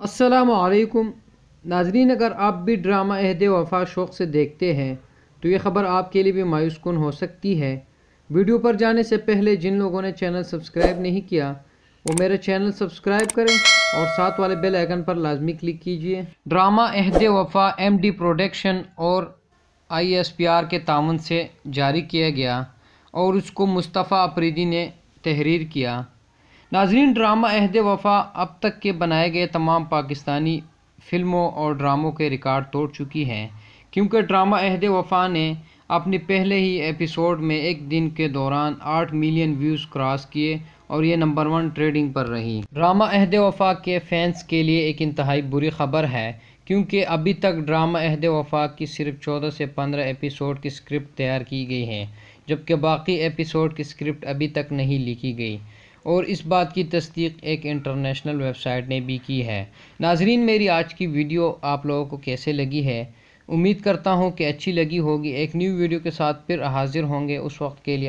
अस्सलामुअलैकुम नाजरीन, अगर आप भी ड्रामा अहद वफ़ा शौक़ से देखते हैं तो ये ख़बर आपके लिए भी मायूस कुन हो सकती है। वीडियो पर जाने से पहले जिन लोगों ने चैनल सब्सक्राइब नहीं किया वो मेरे चैनल सब्सक्राइब करें और साथ वाले बेल आइकन पर लाजमी क्लिक कीजिए। ड्रामा अहद वफ़ा MD प्रोडक्शन और ISPR के ताउन से जारी किया गया और उसको मुस्तफ़ा अफरीदी ने तहरीर किया। नाज़रीन, ड्रामा अहद वफ़ा अब तक के बनाए गए तमाम पाकिस्तानी फ़िल्मों और ड्रामों के रिकॉर्ड तोड़ चुकी हैं, क्योंकि ड्रामा अहद वफ़ा ने अपने पहले ही एपिसोड में एक दिन के दौरान 8 मिलियन व्यूज़ क्रॉस किए और ये नंबर 1 ट्रेडिंग पर रही। ड्रामा अहद वफ़ा के फैंस के लिए एक इंतहाई बुरी खबर है, क्योंकि अभी तक ड्रामा अहद वफ़ा की सिर्फ 14 से 15 एपिसोड की स्क्रिप्ट तैयार की गई है, जबकि बाकी एपिसोड की स्क्रिप्ट अभी तक नहीं लिखी गई और इस बात की तस्दीक एक इंटरनेशनल वेबसाइट ने भी की है। नाजरीन, मेरी आज की वीडियो आप लोगों को कैसे लगी है? उम्मीद करता हूँ कि अच्छी लगी होगी। एक न्यू वीडियो के साथ फिर हाजिर होंगे। उस वक्त के लिए